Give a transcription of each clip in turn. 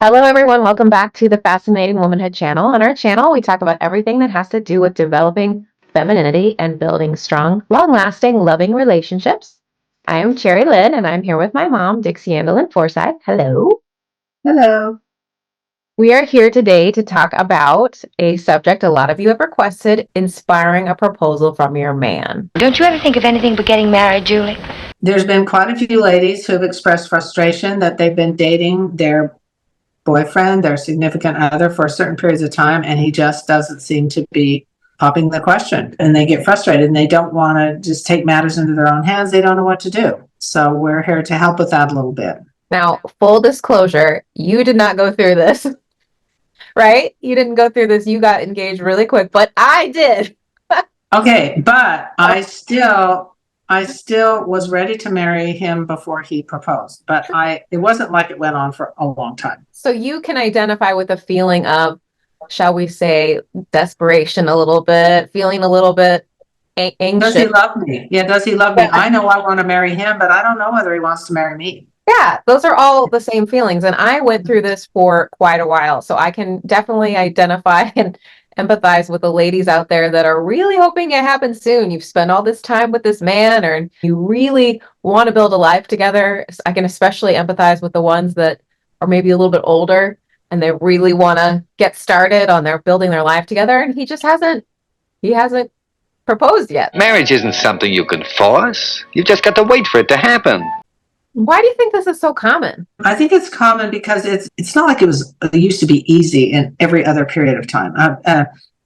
Hello, everyone. Welcome back to the Fascinating Womanhood channel. On our channel, we talk about everything that has to do with developing femininity and building strong, long-lasting, loving relationships. I am Cherry Lynn, and I'm here with my mom, Dixie Andolin Forsyth. Hello. Hello. We are here today to talk about a subject a lot of you have requested, inspiring a proposal from your man. Don't you ever think of anything but getting married, Julie? There's been quite a few ladies who have expressed frustration that they've been dating their boyfriend, their significant other, for certain periods of time, and he just doesn't seem to be popping the question. And they get frustrated and they don't want to just take matters into their own hands. They don't know what to do. So we're here to help with that a little bit. Now, full disclosure, you did not go through this, right? You didn't go through this. You got engaged really quick, but I did. Okay, but I still was ready to marry him before he proposed, but it wasn't like it went on for a long time. So you can identify with a feeling of, shall we say, desperation a little bit, feeling a little bit anxious. Does he love me? Yeah, does he love me? I know I want to marry him, but I don't know whether he wants to marry me. Yeah, those are all the same feelings. And I went through this for quite a while. So I can definitely identify and empathize with the ladies out there that are really hoping it happens soon. You've spent all this time with this man, or you really want to build a life together. I can especially empathize with the ones that are maybe a little bit older and they really want to get started on their building their life together. And he hasn't proposed yet. Marriage isn't something you can force. You've just got to wait for it to happen. Why do you think this is so common? I think it's common because it's not like it used to be easy in every other period of time.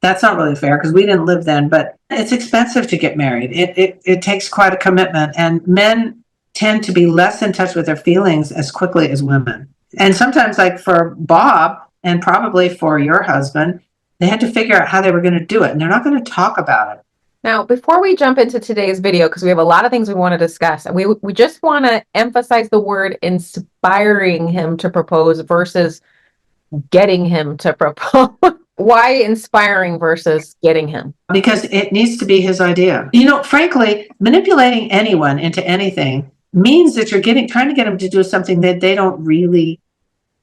That's not really fair because we didn't live then, but it's expensive to get married. It takes quite a commitment, and men tend to be less in touch with their feelings as quickly as women. And sometimes, like for Bob and probably for your husband, they had to figure out how they were going to do it, and they're not going to talk about it. Now, before we jump into today's video, because we have a lot of things we want to discuss, and we just want to emphasize the word inspiring him to propose versus getting him to propose. Why inspiring versus getting him? Because it needs to be his idea. You know, frankly, manipulating anyone into anything means that you're trying to get them to do something that they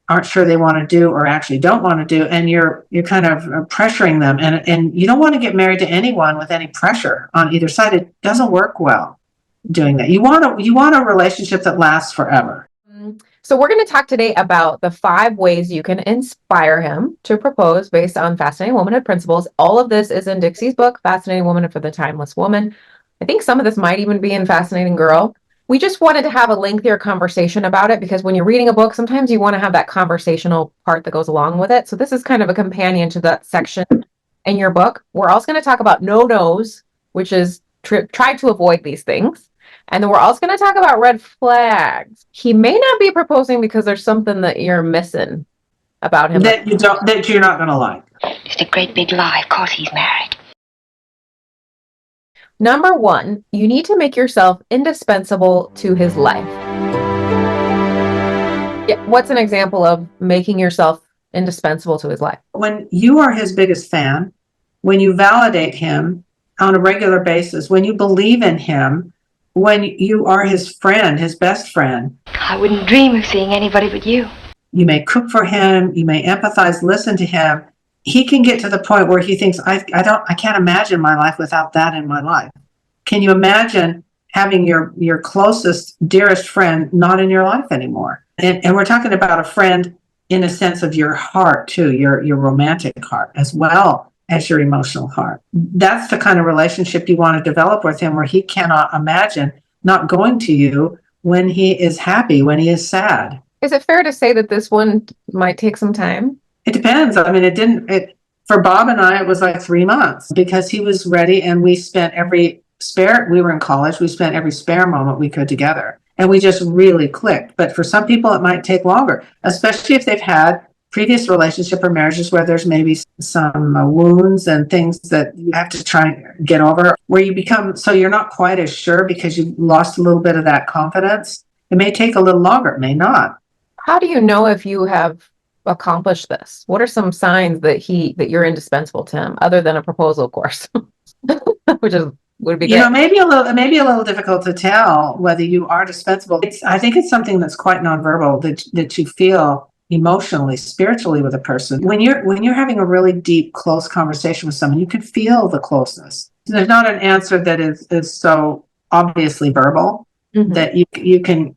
aren't sure they want to do or actually don't want to do, and you're kind of pressuring them, and you don't want to get married to anyone with any pressure on either side. It doesn't work well doing that. You want a relationship that lasts forever. So we're going to talk today about the 5 ways you can inspire him to propose based on Fascinating Womanhood principles. All of this is in Dixie's book, Fascinating Womanhood for the Timeless Woman. I think some of this might even be in Fascinating Girl. We just wanted to have a lengthier conversation about it because when you're reading a book, sometimes you want to have that conversational part that goes along with it. So this is kind of a companion to that section in your book. We're also going to talk about no-nos, which is try to avoid these things. And then we're also going to talk about red flags. He may not be proposing because there's something that you're missing about him. That you're not going to like. Just a great big lie. Of course he's married. Number 1, you need to make yourself indispensable to his life. Yeah, what's an example of making yourself indispensable to his life? When you are his biggest fan, when you validate him on a regular basis, when you believe in him, when you are his friend, his best friend. I wouldn't dream of seeing anybody but you. You may cook for him, you may empathize, listen to him. He can get to the point where he thinks, I can't imagine my life without that in my life. Can you imagine having your closest, dearest friend not in your life anymore? And we're talking about a friend in a sense of your heart too, your romantic heart as well as your emotional heart. That's the kind of relationship you want to develop with him, where he cannot imagine not going to you when he is happy, when he is sad. Is it fair to say that this one might take some time? It depends. I mean, for Bob and I, it was like 3 months because he was ready, and we spent we were in college, we spent every spare moment we could together, and we just really clicked. But for some people, it might take longer, especially if they've had previous relationship or marriages where there's maybe some wounds and things that you have to try and get over, where you become, so you're not quite as sure because you lost a little bit of that confidence. It may take a little longer, it may not. How do you know if you have accomplished this? What are some signs that you're indispensable to him, other than a proposal, of course, which would be great. Maybe a little difficult to tell whether you are dispensable. I think it's something that's quite nonverbal that you feel. emotionally, spiritually with a person. When you're having a really deep, close conversation with someone, you can feel the closeness. There's not an answer that is so obviously verbal that you can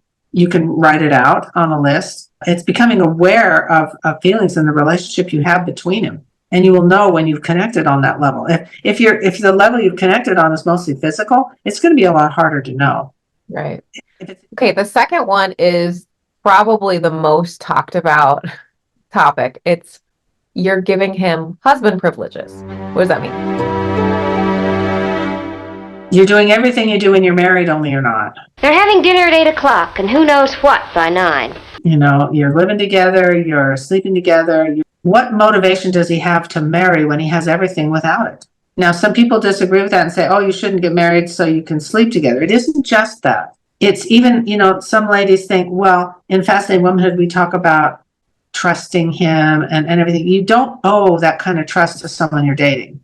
write it out on a list. It's becoming aware of feelings in the relationship you have between them. And you will know when you've connected on that level. If the level you've connected on is mostly physical, it's going to be a lot harder to know. Right. Okay, the second one is probably the most talked about topic. It's you're giving him husband privileges. What does that mean? You're doing everything you do when you're married, only you're not. They're having dinner at 8 o'clock, and who knows what by 9. You know, you're living together, you're sleeping together. What motivation does he have to marry when he has everything without it? Now, some people disagree with that and say, oh, you shouldn't get married so you can sleep together. It isn't just that. It's even, some ladies think, well, in Fascinating Womanhood, we talk about trusting him and everything. You don't owe that kind of trust to someone you're dating.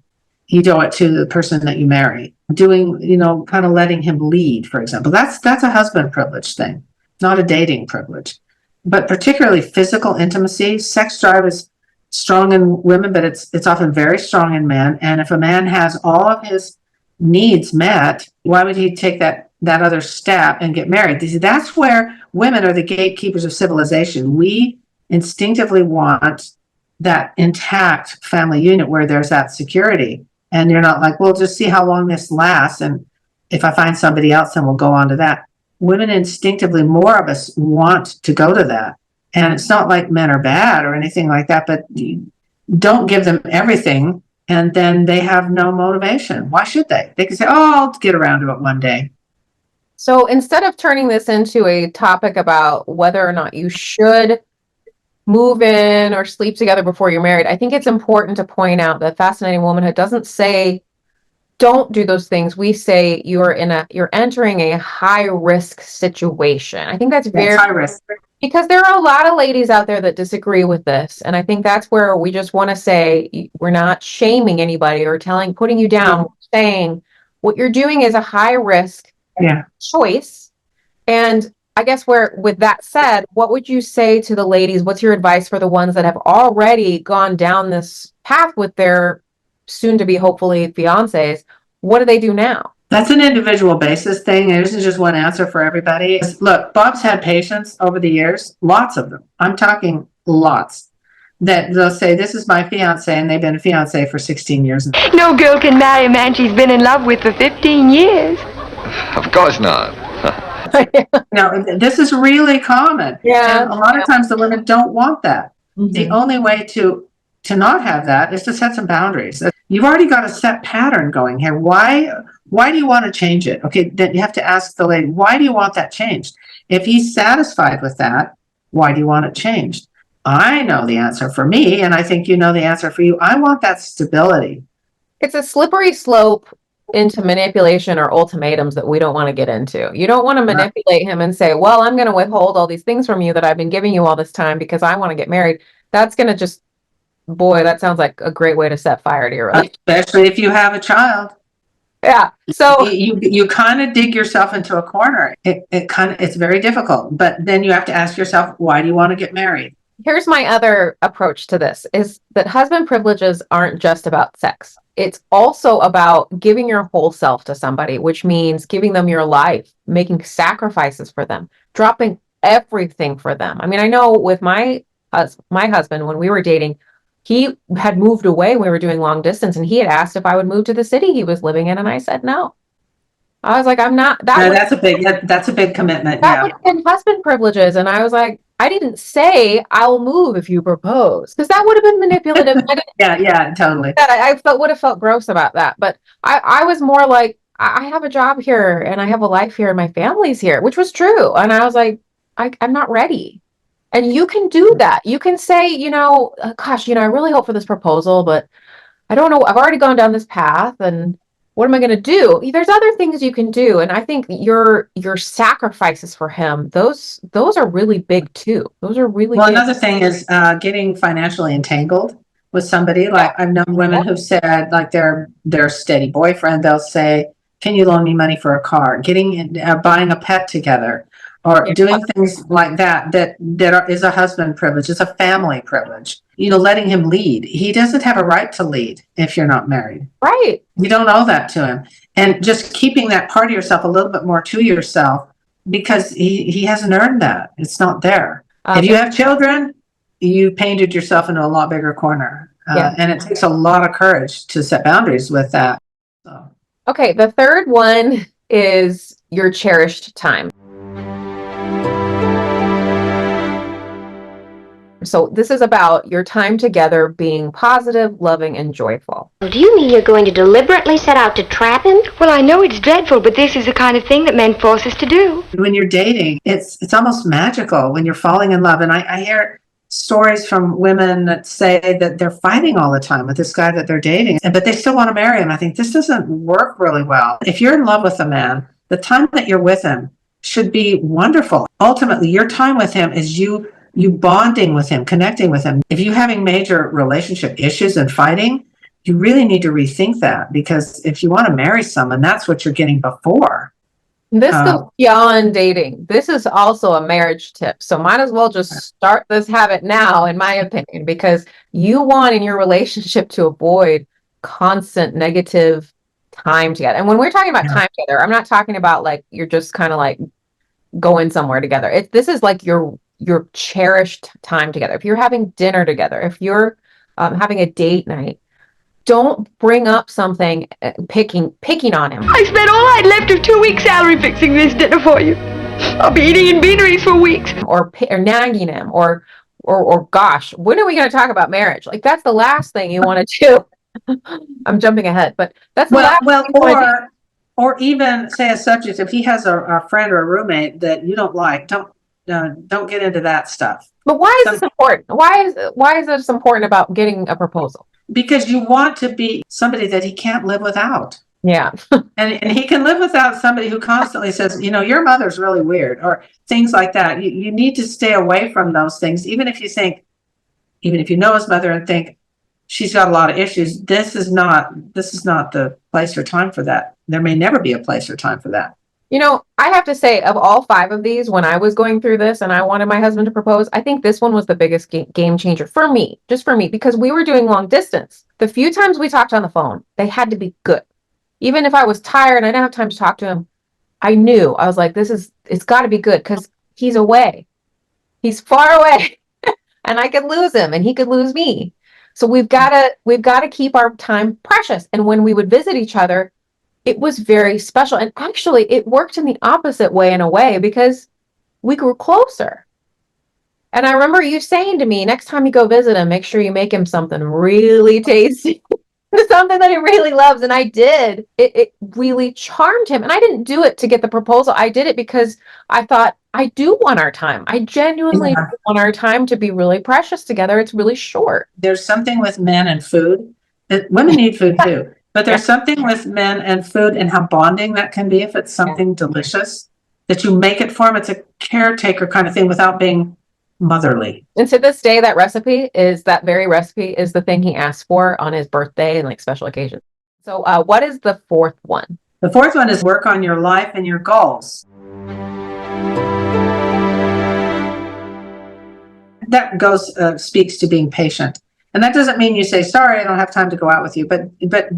You owe it to the person that you marry. Doing, kind of letting him lead, for example. That's a husband privilege thing, not a dating privilege. But particularly physical intimacy, sex drive is strong in women, but it's often very strong in men. And if a man has all of his needs met, why would he take that other step and get married? That's where women are the gatekeepers of civilization. We instinctively want that intact family unit where there's that security. And you're not like, well, just see how long this lasts. And if I find somebody else, then we'll go on to that. Women instinctively, more of us want to go to that. And it's not like men are bad or anything like that, but don't give them everything. And then they have no motivation. Why should they? They can say, oh, I'll get around to it one day. So instead of turning this into a topic about whether or not you should move in or sleep together before you're married, I think it's important to point out that Fascinating Womanhood doesn't say don't do those things. We say you're entering a high risk situation. I think that's very high risk, because there are a lot of ladies out there that disagree with this. And I think that's where we just want to say we're not shaming anybody or putting you down, saying what you're doing is a high risk choice. And I guess with that said, what would you say to the ladies? What's your advice for the ones that have already gone down this path with their soon to be hopefully fiancés? What do they do now? That's an individual basis thing. There isn't just one answer for everybody. Look, Bob's had patients over the years, lots of them. I'm talking lots. That they'll say, this is my fiance, and they've been a fiance for 16 years. No girl can marry a man she's been in love with for 15 years. Of course not. No, this is really common. Yeah. And a lot of times the women don't want that. The only way to not have that is to set some boundaries. You've already got a set pattern going here. Why do you want to change it? Okay, then you have to ask the lady, why do you want that changed? If he's satisfied with that, why do you want it changed? I know the answer for me, and I think you know the answer for you. I want that stability. It's a slippery slope into manipulation or ultimatums that we don't want to get into. You don't want to manipulate him and say, well, I'm going to withhold all these things from you that I've been giving you all this time because I want to get married. That's going to that sounds like a great way to set fire to your relationship. Especially if you have a child. Yeah. So you kind of dig yourself into a corner. It's very difficult, but then you have to ask yourself, why do you want to get married? here's my other approach to this is that husband privileges aren't just about sex. It's also about giving your whole self to somebody, which means giving them your life, making sacrifices for them, dropping everything for them. I mean, I know with my husband, when we were dating, he had moved away. We were doing long distance, and he had asked if I would move to the city he was living in, and I said no. I was like, I'm not. That's a big commitment. That would have been husband privileges, and I was like, I didn't say I'll move if you propose, because that would have been manipulative. Yeah, totally. I would have felt gross about that, but I was more like, I have a job here, and I have a life here, and my family's here, which was true. And I was like, I'm not ready. And you can do that. You can say, gosh, I really hope for this proposal, but I don't know. I've already gone down this path, and what am I going to do? There's other things you can do. And I think your sacrifices for him, those are really big too. Those are really well, big. Another thing is getting financially entangled with somebody. Like I've known women who've said, like their steady boyfriend, they'll say, can you loan me money for a car? Buying a pet together. or doing things like that is a husband privilege, is a family privilege. Letting him lead. He doesn't have a right to lead if you're not married. Right. You don't owe that to him. And just keeping that part of yourself a little bit more to yourself, because he hasn't earned that. It's not there. If you have children, you painted yourself into a lot bigger corner. And it takes a lot of courage to set boundaries with that. So. Okay, the third one is your cherished time. So this is about your time together being positive, loving, and joyful. Do you mean you're going to deliberately set out to trap him? Well, I know it's dreadful, but this is the kind of thing that men force us to do. When you're dating, it's almost magical when you're falling in love. And I hear stories from women that say that they're fighting all the time with this guy that they're dating, but they still want to marry him. I think this doesn't work really well. If you're in love with a man, the time that you're with him should be wonderful. Ultimately, your time with him is you bonding with him, connecting with him. If you're having major relationship issues and fighting, you really need to rethink that, because if you want to marry someone, that's what you're getting before. This goes beyond dating. This is also a marriage tip. So might as well just start this habit now, in my opinion, because you want in your relationship to avoid constant negative time together. And when we're talking about time together, I'm not talking about like you're just kind of like going somewhere together. This is like your cherished time together. If you're having dinner together, if you're having a date night, don't bring up something picking on him. I spent all I'd left of 2 weeks' salary fixing this dinner for you. I'll be eating in beaneries for weeks. Or nagging him, or gosh, when are we going to talk about marriage? Like that's the last thing you want to do. I'm jumping ahead, but that's the last thing you want to do. Or even say a subject. If he has a friend or a roommate that you don't like, don't get into that stuff. But why is this important? Why is this important about getting a proposal? Because you want to be somebody that he can't live without. Yeah. and he can live without somebody who constantly says, your mother's really weird, or things like that. You need to stay away from those things. Even if you know his mother and think she's got a lot of issues, this is not the place or time for that. There may never be a place or time for that. I have to say, of all 5 of these, when I was going through this and I wanted my husband to propose, I think this one was the biggest game changer for me, just for me, because we were doing long distance. The few times we talked on the phone, they had to be good. Even if I was tired and I didn't have time to talk to him, I was like, it's got to be good, because he's away. He's far away and I could lose him and he could lose me. So we've got to keep our time precious. And when we would visit each other, it was very special. And actually, it worked in the opposite way in a way, because we grew closer. And I remember you saying to me, next time you go visit him, make sure you make him something really tasty, something that he really loves. And I did. It really charmed him. And I didn't do it to get the proposal. I did it because I thought, I do want our time. I genuinely want our time to be really precious together. It's really short. There's something with men and food. Women need food too. But there's something with men and food and how bonding that can be if it's something delicious that you make it for him. It's a caretaker kind of thing without being motherly. And to this day, that very recipe is the thing he asked for on his birthday and like special occasions. So what is the 4th one? The 4th one is work on your life and your goals. That speaks to being patient. And that doesn't mean you say, sorry, I don't have time to go out with you, but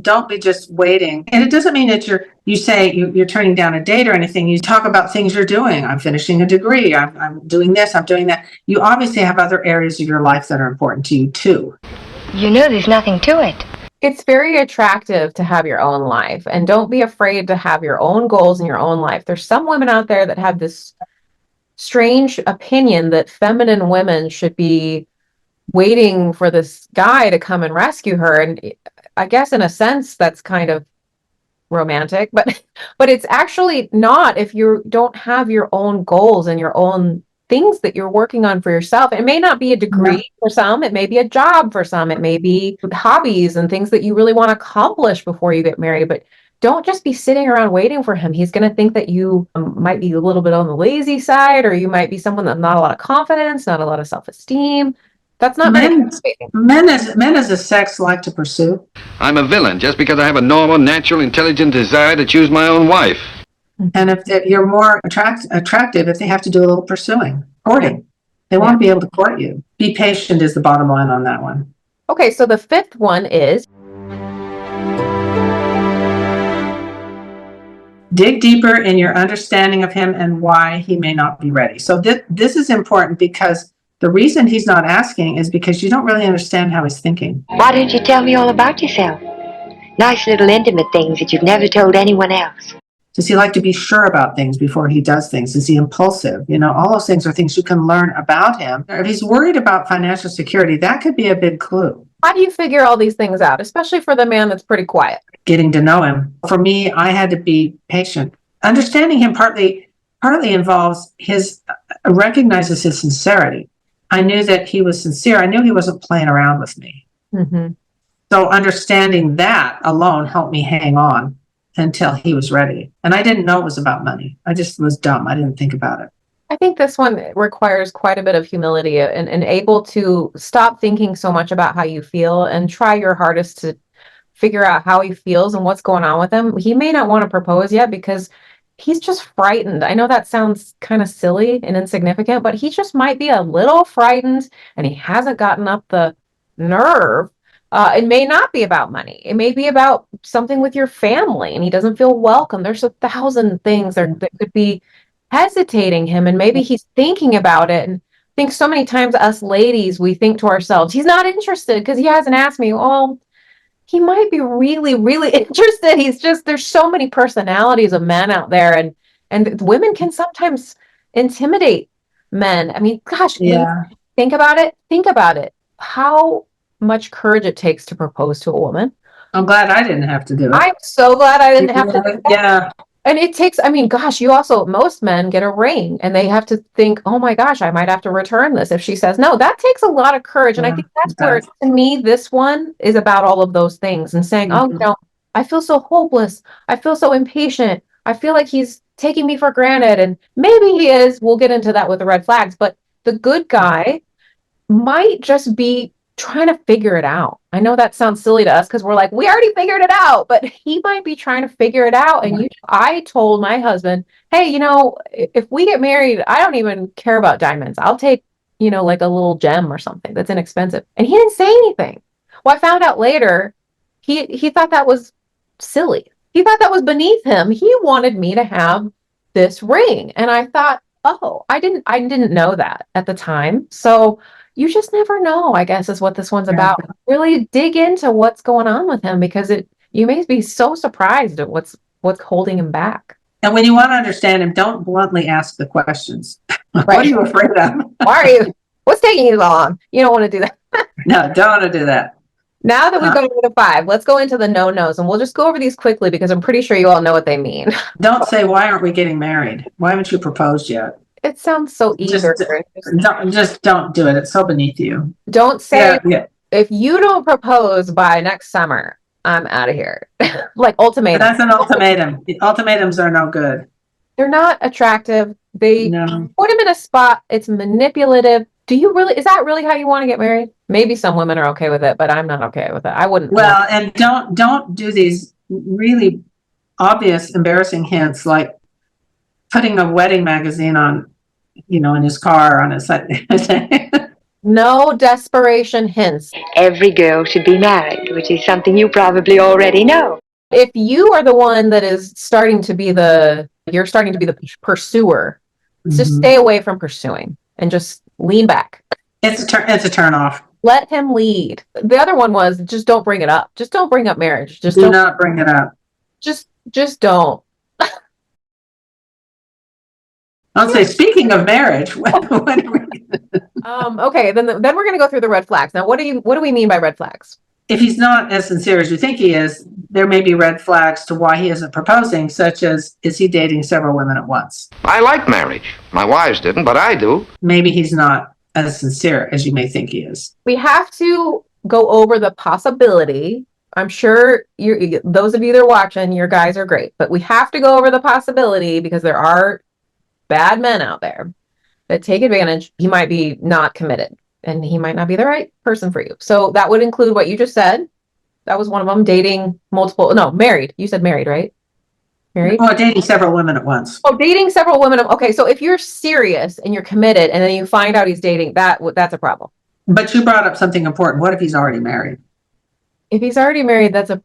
don't be just waiting. And it doesn't mean that you're turning down a date or anything. You talk about things you're doing. I'm finishing a degree. I'm doing this. I'm doing that. You obviously have other areas of your life that are important to you too. There's nothing to it. It's very attractive to have your own life, and don't be afraid to have your own goals in your own life. There's some women out there that have this strange opinion that feminine women should be waiting for this guy to come and rescue her. And I guess in a sense that's kind of romantic, but it's actually not if you don't have your own goals and your own things that you're working on for yourself. It may not be a degree for some, it may be a job for some, it may be hobbies and things that you really want to accomplish before you get married, but don't just be sitting around waiting for him. He's going to think that you might be a little bit on the lazy side, or you might be someone that's not a lot of confidence, not a lot of self-esteem. That's not men as a sex like to pursue. I'm a villain just because I have a normal, natural, intelligent desire to choose my own wife. And if you're more attractive, if they have to do a little pursuing, courting, they want to be able to court you. Be patient is the bottom line on that one. Okay, so the fifth one is dig deeper in your understanding of him and why he may not be ready. So this is important because the reason he's not asking is because you don't really understand how he's thinking. Why don't you tell me all about yourself? Nice little intimate things that you've never told anyone else. Does he like to be sure about things before he does things? Is he impulsive? You know, all those things are things you can learn about him. If he's worried about financial security, that could be a big clue. how do you figure all these things out, especially for the man that's pretty quiet? Getting to know him. For me, I had to be patient. Understanding him partly involves recognizes his sincerity. I knew that he was sincere. I knew he wasn't playing around with me. Mm-hmm. So understanding that alone helped me hang on until he was ready. And I didn't know it was about money. I just was dumb. I didn't think about it. I think this one requires quite a bit of humility and able to stop thinking so much about how you feel and try your hardest to figure out how he feels and what's going on with him. He may not want to propose yet because he's just frightened. I know that sounds kind of silly and insignificant, but he just might be a little frightened and he hasn't gotten up the nerve. It may not be about money. It may be about something with your family and he doesn't feel welcome. There's 1,000 things that could be hesitating him, and maybe he's thinking about it. And I think so many times us ladies, we think to ourselves, he's not interested because he hasn't asked me. Well, he might be really, really interested. He's just, there's so many personalities of men out there, and women can sometimes intimidate men. I mean, gosh, think about it. Think about it. How much courage it takes to propose to a woman. I'm glad I didn't have to do it. I'm so glad I didn't have to do that. Yeah. And it takes, I mean, gosh, most men get a ring and they have to think, oh my gosh, I might have to return this if she says no. That takes a lot of courage. And I think that's where, to me, this one is about all of those things and saying, oh, no, I feel so hopeless. I feel so impatient. I feel like he's taking me for granted. And maybe he is. We'll get into that with the red flags. But the good guy might just be trying to figure it out. I know that sounds silly to us because we're like, we already figured it out, but he might be trying to figure it out. And I told my husband, hey, if we get married, I don't even care about diamonds. I'll take, like a little gem or something that's inexpensive. And he didn't say anything. Well, I found out later, he thought that was silly. He thought that was beneath him. He wanted me to have this ring. And I thought, oh, I didn't know that at the time. So you just never know, I guess, is what this one's about. Really dig into what's going on with him because you may be so surprised at what's holding him back. And when you want to understand him, don't bluntly ask the questions. Right. What are you afraid of? Why are you? What's taking you so long? You don't want to do that. No, don't want to do that. Now that we've gone over the 5, let's go into the no-nos, and we'll just go over these quickly because I'm pretty sure you all know what they mean. Don't say, why aren't we getting married? Why haven't you proposed yet? It sounds so eager. Just don't do it. It's so beneath you. Don't say, if you don't propose by next summer, I'm out of here. Like ultimatum. That's an ultimatum. Ultimatums are no good. They're not attractive. They put him in a spot. It's manipulative. Is that really how you want to get married? Maybe some women are okay with it, but I'm not okay with it. I wouldn't. Well, and don't do these really obvious, embarrassing hints like putting a wedding magazine on, in his car on his side. No desperation hints. Every girl should be married, which is something you probably already know. If you are the one that is starting to be the pursuer, just stay away from pursuing and just lean back. It's a turn off. Let him lead. The other one was just don't bring it up. Just don't bring up marriage. Just do not bring it up. Just don't. I'll say, speaking of marriage, okay, then we're going to go through the red flags. Now, what do we mean by red flags? If he's not as sincere as you think he is, there may be red flags to why he isn't proposing, such as, is he dating several women at once? I like marriage. My wives didn't, but I do. Maybe he's not as sincere as you may think he is. We have to go over the possibility. I'm sure those of you that are watching, your guys are great, but we have to go over the possibility because there are bad men out there that take advantage. He might be not committed and he might not be the right person for you. So that would include what you just said. That was one of them, dating multiple, no, married. You said married, right? Married? Oh, dating several women at once. Oh, dating several women. Okay, so if you're serious and you're committed and then you find out he's dating, that's a problem. But you brought up something important. What if he's already married? If he's already married, that's a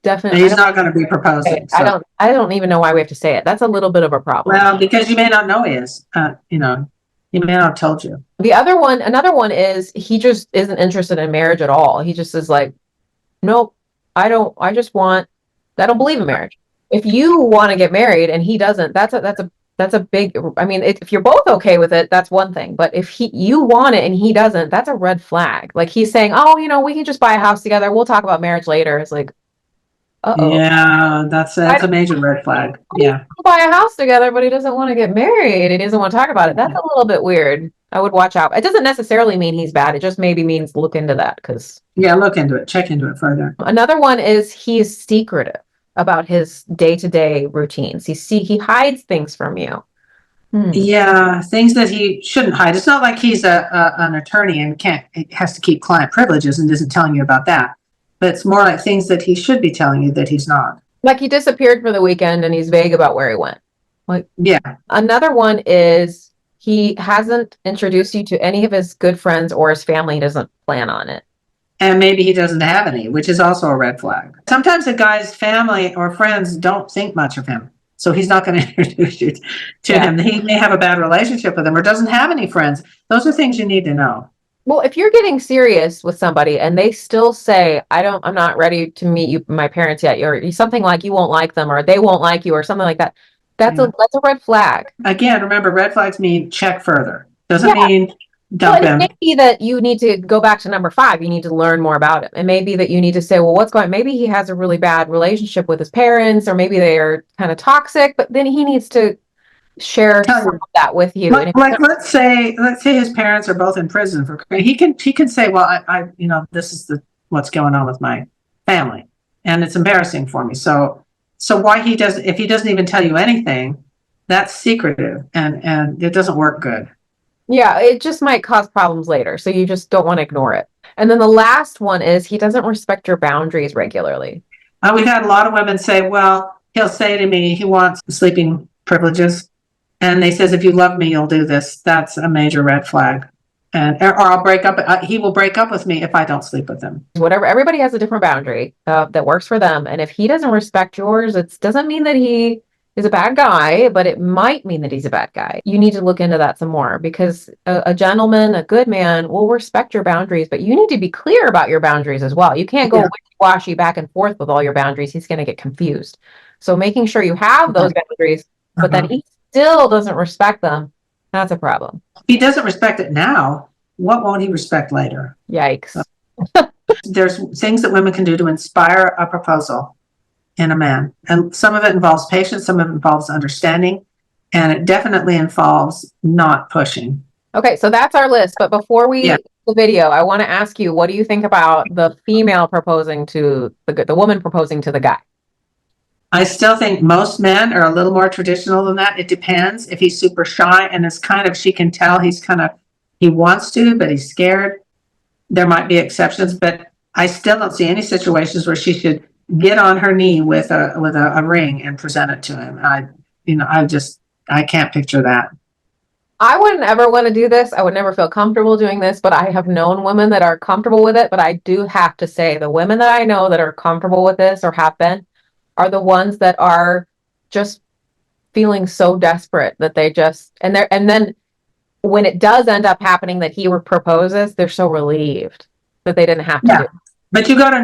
definite. And he's not going to be proposing. So. I don't even know why we have to say it. That's a little bit of a problem. Well, because you may not know he is. You know, he may not have told you. Another one is he just isn't interested in marriage at all. He just is like, nope, I don't believe in marriage. If you want to get married and he doesn't, that's a big, I mean, if you're both okay with it, that's one thing. But if you want it and he doesn't, that's a red flag. Like he's saying, oh, we can just buy a house together. We'll talk about marriage later. It's like, uh-oh. Yeah, that's a major red flag. Yeah. We'll buy a house together, but he doesn't want to get married. He doesn't want to talk about it. That's a little bit weird. I would watch out. It doesn't necessarily mean he's bad. It just maybe means look into that because. Yeah, look into it. Check into it further. Another one is he's secretive about his day-to-day routines. He hides things from you. Yeah, things that he shouldn't hide. It's not like he's an attorney and has to keep client privileges and isn't telling you about that. But it's more like things that he should be telling you that he's not. Like he disappeared for the weekend and he's vague about where he went. Like, yeah. Another one is he hasn't introduced you to any of his good friends or his family. He doesn't plan on it. And maybe he doesn't have any, which is also a red flag. Sometimes a guy's family or friends don't think much of him. So he's not going to introduce you to him. He may have a bad relationship with him or doesn't have any friends. Those are things you need to know. Well, if you're getting serious with somebody and they still say, I'm not ready to meet my parents yet, or something like you won't like them or they won't like you or something like that, that's a red flag. Again, remember, red flags mean check further. Doesn't mean dump him. It may be that you need to go back to number 5. You need to learn more about him. It may be that you need to say, well, maybe he has a really bad relationship with his parents, or maybe they are kind of toxic, but then he needs to share some of that with you. Like let's say his parents are both in prison for he can say, well, I this is what's going on with my family and it's embarrassing for me. So why if he doesn't even tell you anything, that's secretive and it doesn't work good. Yeah, it just might cause problems later. So you just don't want to ignore it. And then the last one is he doesn't respect your boundaries regularly. We've had a lot of women say, well, he'll say to me he wants sleeping privileges. And they says, if you love me, you'll do this. That's a major red flag. Or I'll break up. He will break up with me if I don't sleep with him. Whatever. Everybody has a different boundary that works for them. And if he doesn't respect yours, it doesn't mean that he is a bad guy, but it might mean that he's a bad guy. You need to look into that some more because a gentleman, a good man will respect your boundaries, but you need to be clear about your boundaries as well. You can't go wishy-washy back and forth with all your boundaries. He's going to get confused. So making sure you have those boundaries, but that he still doesn't respect them, that's a problem. If he doesn't respect it now, what won't he respect later? Yikes. There's things that women can do to inspire a proposal in a man. And some of it involves patience, some of it involves understanding, and it definitely involves not pushing. Okay, so that's our list. But before we the video, I want to ask you, what do you think about the female proposing to the woman proposing to the guy? I still think most men are a little more traditional than that. It depends. If he's super shy and it's she can tell he wants to, but he's scared. There might be exceptions, but I still don't see any situations where she should get on her knee with a ring and present it to him. I can't picture that. I wouldn't ever want to do this. I would never feel comfortable doing this, but I have known women that are comfortable with it. But I do have to say the women that I know that are comfortable with this or have been are the ones that are just feeling so desperate that they just, and then when it does end up happening that he proposes, they're so relieved that they didn't have to do it. But you got to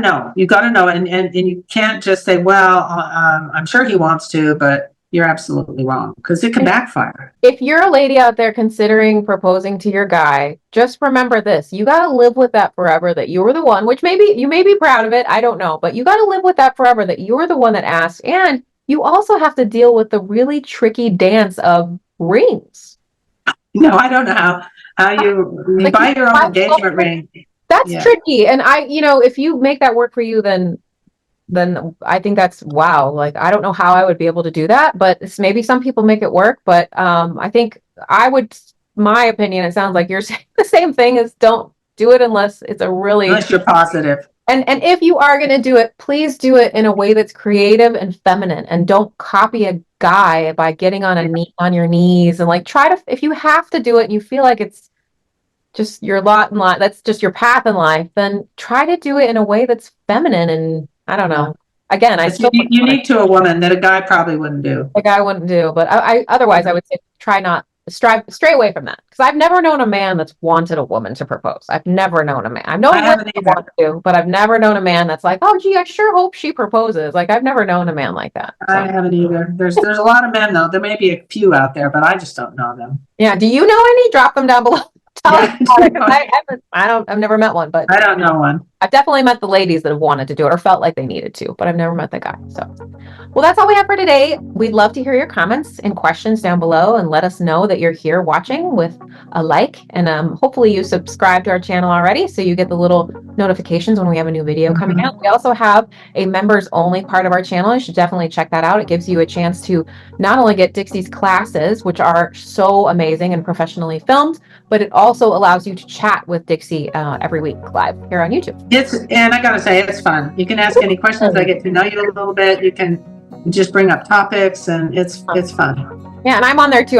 know, and you can't just say, well, I'm sure he wants to, but you're absolutely wrong because it can backfire. If you're a lady out there considering proposing to your guy, just remember this. You got to live with that forever, that you were the one, which maybe you may be proud of it. I don't know, but you got to live with that forever, that you're the one that asked. And you also have to deal with the really tricky dance of rings. No, I don't know how you buy your own engagement ring. That's tricky. And if you make that work for you, then I think that's wow. Like, I don't know how I would be able to do that, but maybe some people make it work. But I think my opinion, it sounds like you're saying the same thing, is don't do it unless it's unless you're positive. And if you are going to do it, please do it in a way that's creative and feminine, and don't copy a guy by getting on your knees and like try to, if you have to do it and you feel like it's just your lot in life, that's just your path in life, then try to do it in a way that's feminine. And I don't know. Again, I It's still unique to a woman that a guy probably wouldn't do. like I wouldn't do, but I otherwise I would say try not stray away from that, because I've never known a man that's wanted a woman to propose. I've never known a man. I've known I women haven't that either. want to, but I've never known a man that's like, oh gee, I sure hope she proposes. Like I've never known a man like that. I So haven't either. There's a lot of men though. There may be a few out there, but I just don't know them. yeah, do you know any? Drop them down below. Tell Yeah. us about it, 'cause I've never met one, but I don't know one. I've definitely met the ladies that have wanted to do it or felt like they needed to, but I've never met the guy. So, well, that's all we have for today. We'd love to hear your comments and questions down below, and let us know that you're here watching with a like. And hopefully you subscribe to our channel already, so you get the little notifications when we have a new video coming out. We also have a members only part of our channel. You should definitely check that out. It gives you a chance to not only get Dixie's classes, which are so amazing and professionally filmed, but it also allows you to chat with Dixie every week live here on YouTube. And I gotta say, it's fun. You can ask any questions. I get to know you a little bit. You can just bring up topics, and it's fun. Yeah, and I'm on there too.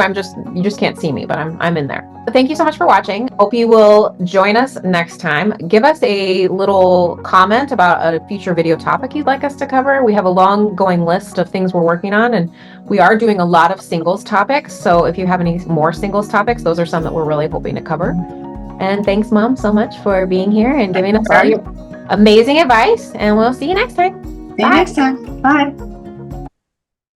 You just can't see me, but I'm in there. But thank you so much for watching. Hope you will join us next time. Give us a little comment about a future video topic you'd like us to cover. We have a long going list of things we're working on, and we are doing a lot of singles topics. So if you have any more singles topics, those are some that we're really hoping to cover. And thanks, Mom, so much for being here and giving us all your amazing advice. And we'll see you next time. See you next time. Bye.